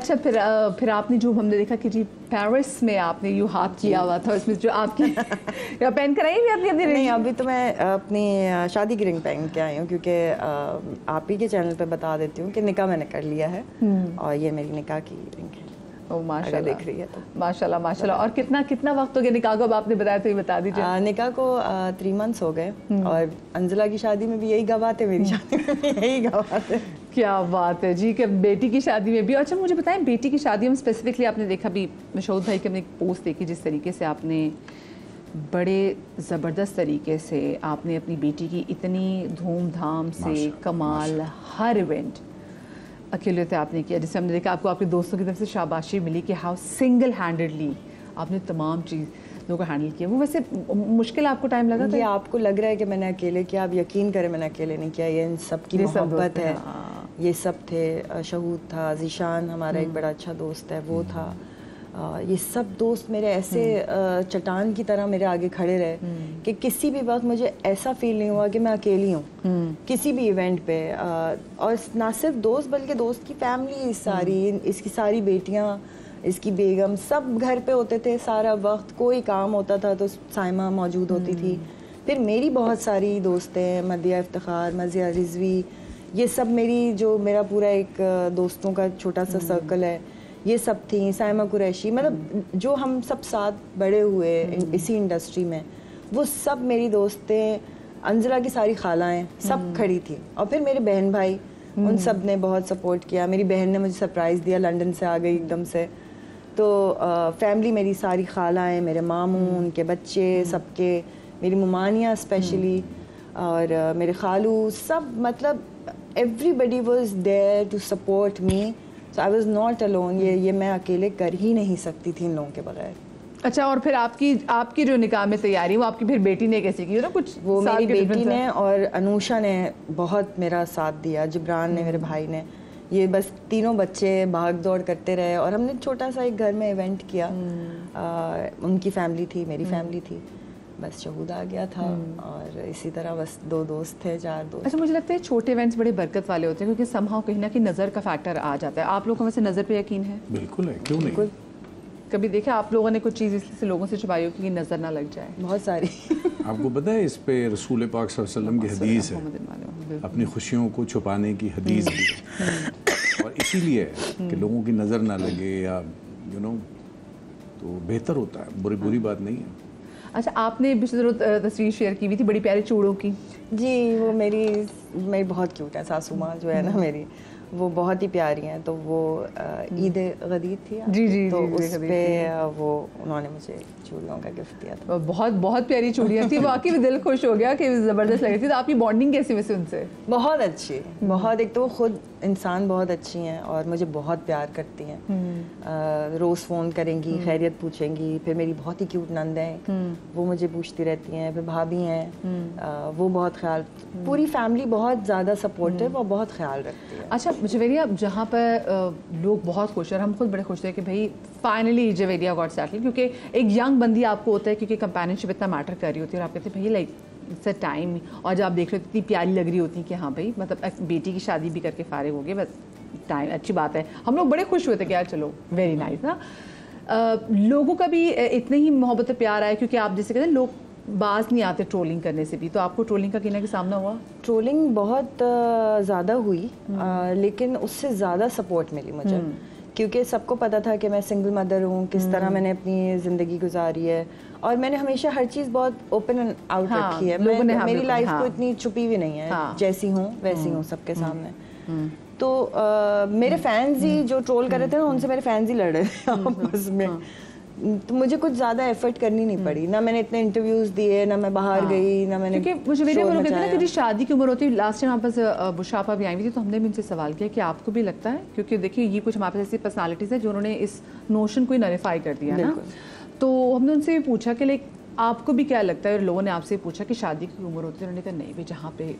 अच्छा फिर आपने जो हमने देखा कि जी पेरिस में आपने यूँ हाथ किया हुआ था, उसमें जो आपकी या पहन कर आई भी अपनी अपनी नहीं, अभी तो मैं अपनी शादी की रिंग पहन के आई हूँ, क्योंकि आप ही के चैनल पे बता देती हूँ कि निकाह मैंने कर लिया है और ये मेरी निकाह की रिंग है। ओ माशाल्लाह, देख रही है तो माशाल्लाह माशाल्लाह। और कितना वक्त हो गया निकाह को, अब आपने बताया तो ये बता दीजिए। निकाह को 3 मंथ्स हो गए और अंजला की शादी में भी यही गवाह थे, मेरी शादी में भी यही गवाह थे। क्या बात है जी, कि बेटी की शादी में भी। अच्छा मुझे बताएं, बेटी की शादी में स्पेसिफिकली आपने देखा भी, मशहूद भाई की हमने एक पोस्ट देखी जिस तरीके से आपने बड़े ज़बरदस्त तरीके से आपने अपनी बेटी की इतनी धूमधाम से कमाल हर इवेंट अकेले से आपने किया, जिससे हमने देखा आपको आपके दोस्तों की तरफ से शाबाशी मिली कि हाउ सिंगल हैंडेडली आपने तमाम चीज़ों को हैंडल किया। वो वैसे मुश्किल आपको टाइम लगा था? ये आपको लग रहा है कि मैंने अकेले किया, आप यकीन करें मैंने अकेले नहीं किया, ये इन सब की मोहब्बत है। ये सब थे, शहूद था, ज़ीशान हमारा एक बड़ा अच्छा दोस्त है वो था, ये सब दोस्त मेरे ऐसे चट्टान की तरह मेरे आगे खड़े रहे कि किसी भी वक्त मुझे ऐसा फील नहीं हुआ कि मैं अकेली हूँ किसी भी इवेंट पे। और ना सिर्फ दोस्त बल्कि दोस्त की फैमिली सारी, इसकी सारी बेटियाँ, इसकी बेगम, सब घर पे होते थे सारा वक्त। कोई काम होता था तो साइमा मौजूद होती थी। फिर मेरी बहुत सारी दोस्तें, मदिया इफ्तिखार, मज़िया रिजवी, ये सब मेरा पूरा एक दोस्तों का छोटा सा सर्कल है, ये सब थी। साइमा कुरैशी, मतलब जो हम सब साथ बड़े हुए इसी इंडस्ट्री में, वो सब मेरी दोस्तें, अंजला की सारी खालाएं सब खड़ी थी। और फिर मेरे बहन भाई, उन सब ने बहुत सपोर्ट किया। मेरी बहन ने मुझे सरप्राइज़ दिया, लंदन से आ गई एकदम से। तो फैमिली मेरी सारी खालाएं, मेरे मामू, उनके बच्चे, सबके, मेरी मुमानिया स्पेशली, और मेरे खालू, सब, मतलब everybody was there to support me. So I was not alone. ये मैं अकेले कर ही नहीं सकती थी इन लोगों के बगैर। अच्छा, और फिर आपकी जो निकाह में तैयारी वो आपकी फिर बेटी ने कैसे की? ना कुछ वो मेरी बेटी ने और अनुषा ने बहुत मेरा साथ दिया, जिब्रान ने, मेरे भाई ने, ये बस तीनों बच्चे भाग दौड़ करते रहे। और हमने छोटा सा एक घर में इवेंट किया। उनकी फैमिली थी, मेरी फैमिली थी, बस शहूद आ गया था और इसी तरह बस 2 दोस्त थे, 4 दोस्त। अच्छा, मुझे लगता है छोटे इवेंट्स बड़े बरकत वाले होते हैं क्योंकि समहाउ कहीं ना कहीं नज़र का फैक्टर आ जाता है। आप लोगों को वैसे नज़र पे यकीन है? बिल्कुल है, क्यों नहीं। कभी देखा आप लोगों ने कुछ चीज़ इसलिए लोगों से छुपाई हो कि नज़र ना लग जाए? बहुत सारी। आपको पता है इस पे रसूल पाक सल्लल्लाहु अलैहि वसल्लम की हदीस है, अपनी खुशियों को छुपाने की हदीस भी है। और इसीलिए कि लोगों की नज़र ना लगे या तो बेहतर होता है, बुरी बात नहीं है। अच्छा, आपने पिछले तस्वीर शेयर की हुई थी बड़ी प्यारी चूड़ों की। जी, वो मेरी बहुत क्यूट है सासू माँ जो है ना मेरी, वो बहुत ही प्यारी हैं। तो वो ईद गदीर थी जी, तो उस पे वो उन्होंने मुझे चूड़ियों का गिफ्ट दिया था। बहुत प्यारी चूड़ियाँ थी, वाकई में दिल खुश हो गया कि ज़बरदस्त लग रही थी। तो आपकी बॉन्डिंग कैसी वैसे उनसे? बहुत अच्छी, बहुत। एक तो वो खुद इंसान बहुत अच्छी हैं और मुझे बहुत प्यार करती हैं। रोज़ फ़ोन करेंगी, खैरियत पूछेंगी। फिर मेरी बहुत ही क्यूट नंद है, वो मुझे पूछती रहती हैं। फिर भाभी हैं, वो बहुत ख्याल, पूरी फैमिली बहुत ज़्यादा सपोर्टिव और बहुत ख्याल रखती है। अच्छा जवेरिया, जहाँ पर लोग बहुत खुश हैं, हम खुद बड़े खुश थे कि भाई फाइनली जवेरिया गॉट सेटल्ड, क्योंकि एक यंग बंदी आपको होता है क्योंकि कंपेनियनशिप इतना मैटर कर रही होती है और आप कहते हैं भाई लाइक इट्स अ टाइम। और जब आप देख रहे हो इतनी प्यारी लग रही होती कि हाँ भाई, मतलब बेटी की शादी भी करके फारिग हो गए, बस टाइम, अच्छी बात है। हम लोग बड़े खुश हुए थे कि यार चलो वेरी नाइस ना। लोगों का भी इतने ही मोहब्बत प्यार आया क्योंकि आप जैसे कहते हैं लोग बाज नहीं आते ट्रोलिंग करने से भी। तो आपको ट्रोलिंग का कितना सामना हुआ? ट्रोलिंग बहुत ज़्यादा हुई, लेकिन उससे ज़्यादा सपोर्ट मिली मुझे, क्योंकि सबको पता था कि मैं सिंगल मदर हूँ, किस तरह मैंने अपनी ज़िंदगी गुजारी है। और मैंने हमेशा हर चीज़ बहुत ओपन आउट रखी है। मेरी लाइफ को इतनी छुपी भी नहीं है, जैसी हूँ वैसी हूँ सबके सामने। तो मेरे फैंस ही जो ट्रोल कर रहे थे ना, उनसे मेरे फैंस ही लड़ रहे थे आपस में। तो मुझे कुछ ज़्यादा एफर्ट करनी नहीं पड़ी, ना मैंने इतने इंटरव्यूज़ दिए, ना मैं बाहर गई, ना मैंने, क्योंकि मुझे मेरे कहते हैं ना कि शादी की उम्र होती है। लास्ट टाइम आपस बुशापा भी आई हुई थी तो हमने भी उनसे सवाल किया कि आपको भी लगता है, क्योंकि देखिए ये कुछ हमारे पास ऐसी पर्सनालिटीज़ है जिन्होंने इस नोशन को ही नरीफाई कर दिया ना। तो हमने उनसे भी पूछा कि लाइक आपको भी क्या लगता है, और लोगों ने आपसे पूछा कि शादी की उम्र होती है, उन्होंने कहा नहीं भाई, जहाँ पे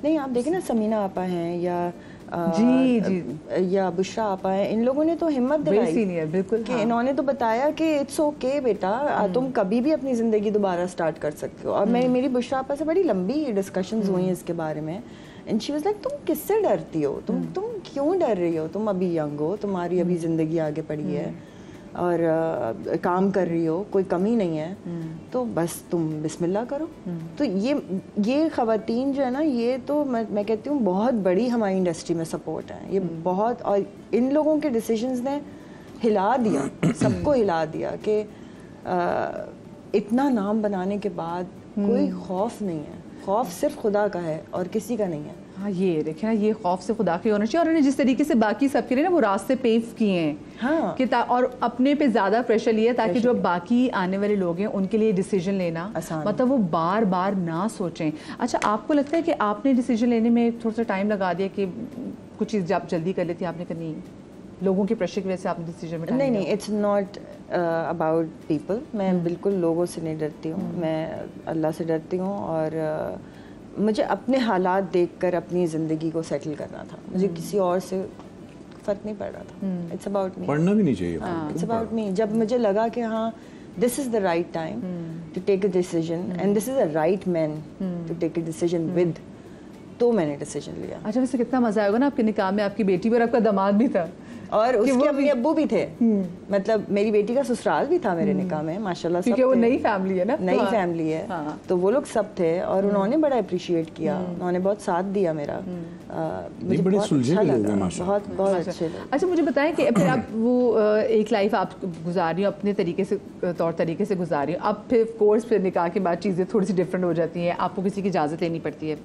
नहीं, आप देखें ना समीना आपा हैं या या बुशरा आपा हैं, इन लोगों ने तो हिम्मत दिलाई सीनियर, बिल्कुल कि इन्होंने तो बताया कि इट्स ओके बेटा, तुम कभी भी अपनी ज़िंदगी दोबारा स्टार्ट कर सकते हो। और मेरी बुशरा आपा से बड़ी लंबी डिस्कशंस हुई इसके बारे में। एंड शी वाज लाइक तुम किससे डरती हो, तुम क्यों डर रही हो, तुम अभी यंग हो, तुम्हारी अभी ज़िंदगी आगे पड़ी है और काम कर रही हो, कोई कमी नहीं है, तो बस तुम बिस्मिल्लाह करो। तो ये ख़वातीन जो है ना, ये तो मैं कहती हूँ बहुत बड़ी हमारी इंडस्ट्री में सपोर्ट है ये बहुत, और इन लोगों के डिसीजंस ने हिला दिया, सबको हिला दिया कि इतना नाम बनाने के बाद कोई खौफ नहीं है, खौफ सिर्फ खुदा का है और किसी का नहीं है। हाँ, ये देखें ना, ये खौफ से खुदा के होना चाहिए। और उन्होंने जिस तरीके से बाकी सबके लिए ना वो रास्ते पेव किए हैं, हाँ, कि और अपने पे ज़्यादा प्रेशर लिया ताकि जो बाकी आने वाले लोग हैं उनके लिए डिसीजन लेना मतलब वो बार बार ना सोचें। अच्छा, आपको लगता है कि आपने डिसीजन लेने में थोड़ा सा टाइम लगा दिया कि कुछ चीज़ आप जल्दी कर लेती, आपने करनी लोगों के प्रेशर की वजह से आपने डिसीजन में? नहीं, इट्स नॉट अबाउट पीपल। मैं बिल्कुल लोगों से नहीं डरती हूँ, मैं अल्लाह से डरती हूँ और मुझे अपने हालात देखकर अपनी ज़िंदगी को सेटल करना था, मुझे किसी और से फ़र्क नहीं पड़ रहा था। इट्स अबाउट मी, पढ़ना भी नहीं चाहिए, इट्स अबाउट मी। जब मुझे लगा कि हाँ this is the right time to take a decision and this is a right man to take a decision with, तो मैंने डिसीजन लिया। अच्छा, वैसे कितना मज़ा आएगा ना आपके निकाह में, आपकी बेटी और आपका दामाद भी था और उसके अम्मी अब्बू भी थे, मतलब मेरी बेटी का ससुराल भी था मेरे निकाह में माशाल्लाह, क्योंकि वो नई फैमिली है ना, नई फैमिली है, तो वो लोग सब थे और उन्होंने बड़ा अप्रिशिएट किया, उन्होंने बहुत साथ दिया मेरा, मुझे बड़े बहुत सुलझे अच्छा लोग लगा, हैं माशाल्लाह। बहुत अच्छे लोग। अच्छा, मुझे बताएं कि फिर आप वो एक लाइफ आप गुजार रही हो अपने तरीके से, तौर तरीके से गुजार रही हो, अब फिर कोर्स फिर निकाह के बाद चीज़ें थोड़ी सी डिफरेंट हो जाती हैं, आपको किसी की इजाज़त लेनी पड़ती है।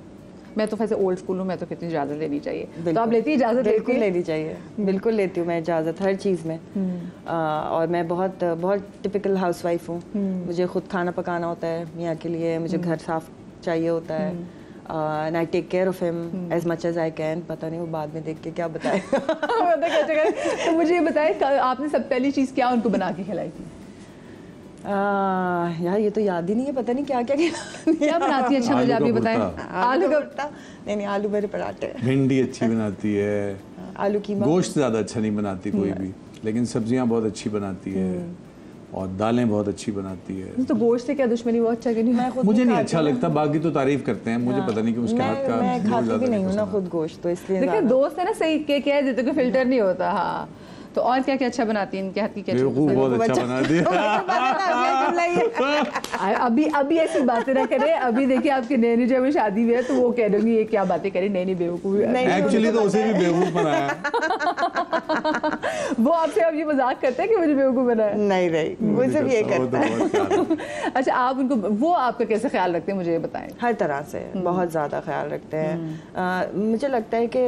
मैं तो वैसे ओल्ड स्कूल हूँ, मैं तो कितनी इजाज़त लेनी चाहिए, तो आप लेती इजाज़त? बिल्कुल लेनी चाहिए, बिल्कुल लेती हूँ मैं इजाज़त हर चीज़ में। और मैं बहुत बहुत टिपिकल हाउसवाइफ हूँ, मुझे खुद खाना पकाना होता है मियाँ के लिए, मुझे घर साफ चाहिए होता है, and I take care of him as much as I can. पता नहीं वो बाद में देख के क्या बताएगा। तो मुझे ये बताएं, आपने सब पहली चीज़ क्या उनको बना के खिलाई थी? यार ये तो याद ही नहीं है, पता नहीं क्या क्या बनाती है। अच्छा, मुझे आप ये बताएं। आलू का भरता नहीं, आलू भरे पराठे। भिंडी अच्छी बनाती है, आलू कीमा। गोश्त ज़्यादा अच्छा नहीं बनाती कोई भी, लेकिन सब्जियां बहुत अच्छी बनाती है और दालें बहुत अच्छी बनाती है। तो गोश्त से क्या दुश्मनी, बहुत अच्छा क्यों नहीं? मुझे नहीं अच्छा लगता, बाकी तो तारीफ करते हैं, मुझे पता नहीं कि उसके हाथ का। मैं खाती भी नहीं हूँ ना खुद गोश्त, तो इसलिए देखिए दोस्त है ना, सही के कह देते कि फिल्टर नहीं होता। हाँ, तो और क्या क्या अच्छा बनाती है, इनके हाथ की क्या? बहुत अच्छा बनाती है। अभी ऐसी बातें ना करें, अभी देखिए आपकी नैनी जब शादी हुई है तो वो कह दूंगी ये क्या बातें करी, नैनी बेवकूफ। एक्चुअली तो उसे भी बेवकूफ बनाया। वो आपसे अब ये मजाक करते हैं कि मुझे बेवकूफ बनाया? नहीं, वो सिर्फ ये करता है। अच्छा, आप उनको, वो आपका कैसे ख्याल रखते हैं, मुझे बताएं। हर तरह से बहुत ज़्यादा ख्याल रखते हैं। मुझे लगता है कि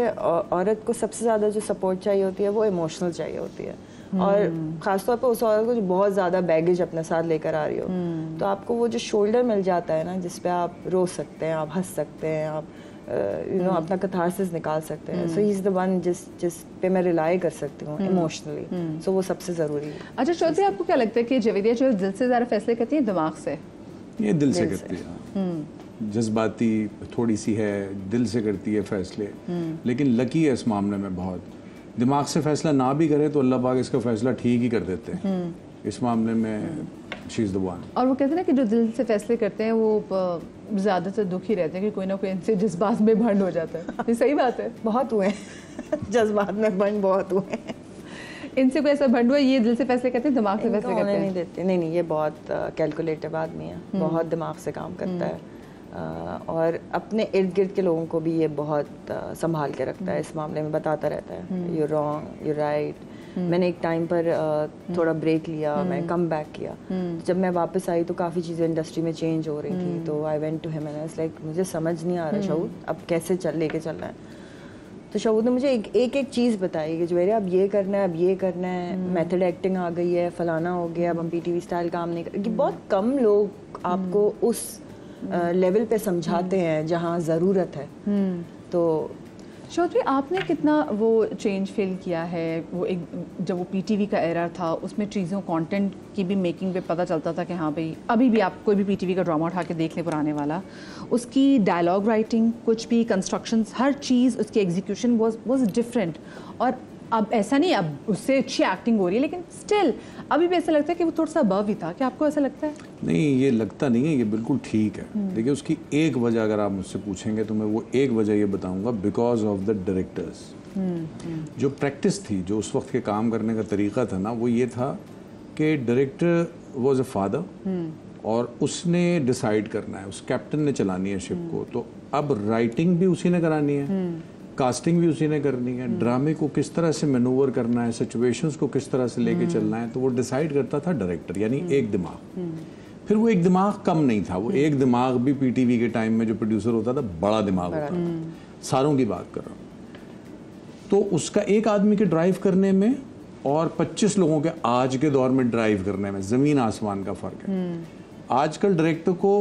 औरत को सबसे ज़्यादा जो सपोर्ट चाहिए होती है वो इमोशनल चाहिए होती है, और ख़ासतौर पर उस औरत को जो बहुत ज़्यादा बैगेज अपने साथ लेकर आ रही हो, तो आपको वो जो शोल्डर मिल जाता है ना, जिस पे आप रो सकते हैं, आप हंस सकते हैं, आप अपना कथारसिस निकाल सकते हैं। सो ही इज़ द वन जिस पे मैं रिलाई कर सकती हूँ इमोशनली, सो वो सबसे ज़रूरी है। अच्छा चौधरी, आपको क्या लगता है कि जवेदिया जो दिल से ज़्यादा फैसले करती है दिमाग से? ये दिल से करती है, जज्बाती थोड़ी सी है, दिल से करती है फैसले, लेकिन लकी है इस मामले में बहुत। दिमाग से फैसला ना भी करे तो अल्लाह पाक इसका फैसला ठीक ही कर देते हैं। इस मामले में शी इज़ द वन। और वो कहते हैं ना कि जो दिल से फैसले करते हैं वो ज़्यादातर दुखी रहते हैं कि कोई ना कोई इनसे जज्बात में भंड हो जाता है। ये सही बात है? बहुत हुए जज्बात में भंड बहुत हुए। इनसे कोई ऐसा भंड हुआ ये दिल से फैसले करते हैं, दिमाग से फैसले करते हैं? नहीं देते, नहीं, ये बहुत कैलकुलेटिव आदमी है, बहुत दिमाग से काम करता है, और अपने इर्द गिर्द के लोगों को भी ये बहुत संभाल के रखता है, इस मामले में बताता रहता है यू रॉन्ग, यू राइट। मैंने एक टाइम पर थोड़ा ब्रेक लिया, मैं कम बैक किया, जब मैं वापस आई तो काफ़ी चीज़ें इंडस्ट्री में चेंज हो रही थी, तो I went to him and I was like मुझे समझ नहीं आ रहा शऊद अब कैसे लेके चलना है। तो शऊद ने मुझे एक चीज़ बताई कि जवेरिया अब ये करना है, अब ये करना है, मेथड एक्टिंग आ गई है, फलाना हो गया, अब हम PTV स्टाइल काम नहीं कर। बहुत कम लोग आपको उस लेवल पे समझाते हैं जहाँ ज़रूरत है। तो चौधरी, आपने कितना वो चेंज फील किया है? वो एक जब वो PTV का एरा था उसमें चीज़ों कंटेंट की भी मेकिंग पे पता चलता था कि हाँ भाई, अभी भी आप कोई भी PTV का ड्रामा उठा के देख लें पुराने वाला, उसकी डायलॉग राइटिंग, कुछ भी कंस्ट्रक्शंस, हर चीज़ उसकी एग्जीक्यूशन वाज डिफरेंट। और अब ऐसा नहीं, अब उससे अच्छी एक्टिंग हो रही है, लेकिन स्टिल अभी भी ऐसा लगता है कि वो थोड़ा सा अबव ही था। क्या आपको ऐसा लगता है? नहीं, ये लगता नहीं है, ये बिल्कुल ठीक है। देखिए, उसकी एक वजह अगर आप मुझसे पूछेंगे तो मैं वो एक वजह ये बताऊंगा, बिकॉज ऑफ द डायरेक्टर्स। जो प्रैक्टिस थी, जो उस वक्त के काम करने का तरीका था ना, वो ये था कि डायरेक्टर वॉज अ फादर और उसने डिसाइड करना है, उस कैप्टन ने चलानी है शिप को। तो अब राइटिंग भी उसी ने करानी है, कास्टिंग भी उसी ने करनी है, ड्रामे को किस तरह से मैनूवर करना है, सिचुएशंस को किस तरह से लेके चलना है, तो वो डिसाइड करता था डायरेक्टर, यानी एक दिमाग। फिर वो एक दिमाग कम नहीं था, वो एक दिमाग भी पीटीवी के टाइम में जो प्रोड्यूसर होता था, बड़ा दिमाग होता था। सारों की बात कर रहा हूँ। तो उसका एक आदमी के ड्राइव करने में और 25 लोगों के आज के दौर में ड्राइव करने में ज़मीन आसमान का फ़र्क है। आजकल डायरेक्टर को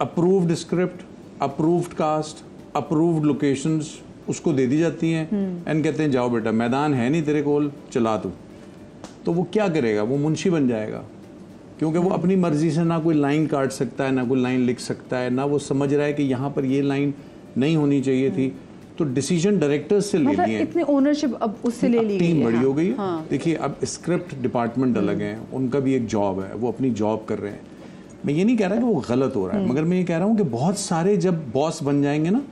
approved script, approved cast, approved locations उसको दे दी जाती हैं एंड कहते हैं जाओ बेटा, मैदान है नहीं तेरे कोल, चला तू। तो वो क्या करेगा? वो मुंशी बन जाएगा, क्योंकि वो अपनी मर्जी से ना कोई लाइन काट सकता है, ना कोई लाइन लिख सकता है, ना वो समझ रहा है कि यहाँ पर ये लाइन नहीं होनी चाहिए थी। तो डिसीजन डायरेक्टर्स से ले लिए, इतनी ओनरशिप अब उससे ले ली, टीम बड़ी हो गई है। देखिए, अब स्क्रिप्ट डिपार्टमेंट अलग है, उनका भी एक जॉब है, वो अपनी जॉब कर रहे हैं। मैं ये नहीं कह रहा कि वो गलत हो रहा है, मगर मैं ये कह रहा हूँ कि बहुत सारे जब बॉस बन जाएंगे ना,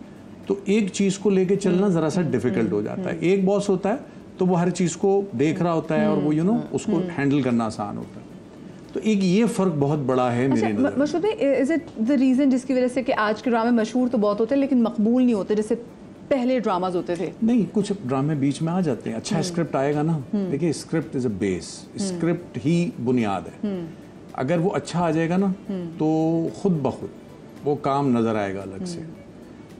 तो एक चीज़ को लेके चलना ज़रा सा डिफिकल्ट हो जाता है। एक बॉस होता है तो वो हर चीज़ को देख रहा होता है और वो उसको हैंडल करना आसान होता है। तो एक ये फ़र्क बहुत बड़ा है मेरी नज़र में। मशहूर, इज इट द रीज़न जिसकी वजह से कि आज के ड्रामे मशहूर तो बहुत होते हैं लेकिन मकबूल नहीं होते जैसे पहले ड्रामाज होते थे? नहीं, कुछ ड्रामे बीच में आ जाते हैं। अच्छा स्क्रिप्ट आएगा ना, देखिए script is a base, script ही बुनियाद है। अगर वो अच्छा आ जाएगा ना तो खुद ब खुद वो काम नज़र आएगा अलग से।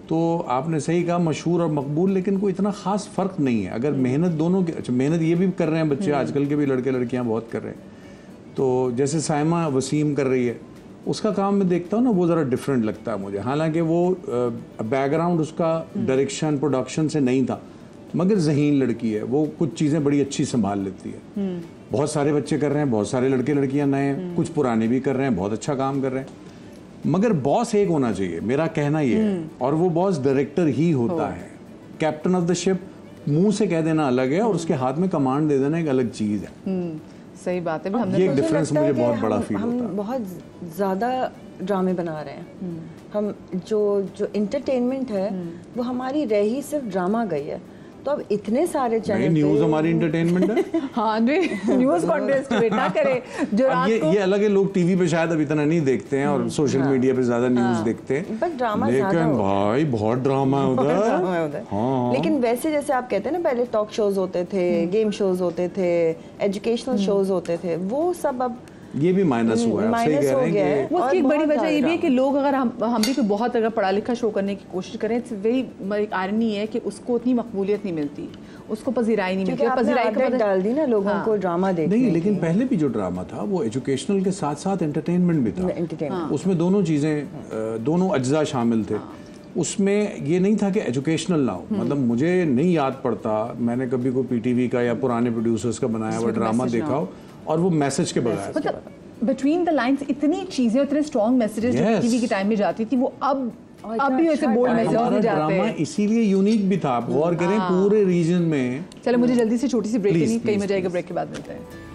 तो आपने सही कहा, मशहूर और मकबूल, लेकिन कोई इतना ख़ास फ़र्क नहीं है। अगर मेहनत दोनों की, अच्छा मेहनत ये भी कर रहे हैं बच्चे, आजकल के भी लड़के लड़कियां बहुत कर रहे हैं। तो जैसे साइमा वसीम कर रही है, उसका काम मैं देखता हूँ ना, वो ज़रा डिफरेंट लगता है मुझे। हालांकि वो बैकग्राउंड उसका डायरेक्शन प्रोडक्शन से नहीं था, मगर ज़हीन लड़की है, वो कुछ चीज़ें बड़ी अच्छी संभाल लेती है। बहुत सारे बच्चे कर रहे हैं, बहुत सारे लड़के लड़कियाँ नए हैं, कुछ पुराने भी कर रहे हैं, बहुत अच्छा काम कर रहे हैं। मगर बॉस एक होना चाहिए, मेरा कहना ये है, और वो बॉस डायरेक्टर ही होता है। कैप्टन ऑफ द शिप मुंह से कह देना अलग है और उसके हाथ में कमांड दे देना एक अलग चीज़ है। सही बात है। हमने ये डिफरेंस मुझे बहुत बड़ा फील होता है। हम बहुत ज़्यादा ड्रामे बना रहे हैं। हम जो एंटरटेनमेंट है वो हमारी रह ही सिर्फ ड्रामा गई है। तो अब इतने सारे चैनल, न्यूज़ हमारी एंटरटेनमेंट है। हाँ, न्यूज़ कॉन्टेस्ट बेटा करे जो रात को, ये अलग है। लोग टीवी पे शायद अब इतना नहीं देखते हैं और सोशल मीडिया पे ज्यादा न्यूज़ देखते हैं, बट ड्रामा लेकिन भाई बहुत ड्रामा है उधर। हाँ। लेकिन वैसे जैसे आप कहते हैं ना, पहले टॉक शोज होते थे, गेम शोज होते थे, एजुकेशनल शोज होते थे, वो सब अब ये भी माइनस हुआ है। माइनस हो गया है। वो उसकी एक बड़ी वजह ये भी है कि लोग, अगर हम भी कोई बहुत अगर पढ़ा लिखा शो करने की कोशिश करें, इट्स वेरी आयरनी है कि उसको उतनी मकबूलियत नहीं मिलती, उसको पज़िराई नहीं मिलती। पज़िराई को डाल दी ना लोगों को ड्रामा देखने नहीं, लेकिन पहले भी जो ड्रामा था वो एजुकेशनल के साथ साथ एंटरटेनमेंट भी था। उसमें दोनों चीज़ें, दोनों अज्जा शामिल थे। उसमें ये नहीं था कि एजुकेशनल ना हो। मतलब मुझे नहीं याद पड़ता मैंने कभी कोई पीटीवी का या पुराने प्रोड्यूसर्स का बनाया हुआ ड्रामा देखा हो और वो मैसेज के बगैर। मतलब बिटवीन द लाइंस इतनी चीजें, इतने स्ट्रॉन्ग मैसेजेस जो टीवी के टाइम में जाती थी, वो अब भी ऐसे बोल्ड मैसेजेस जाते हैं। इसीलिए यूनिक भी था। आप गौर करें पूरे रीजन में। चलो, मुझे जल्दी से छोटी सी ब्रेक लेनी, कहीं में जाएगा, ब्रेक के बाद मिलते हैं।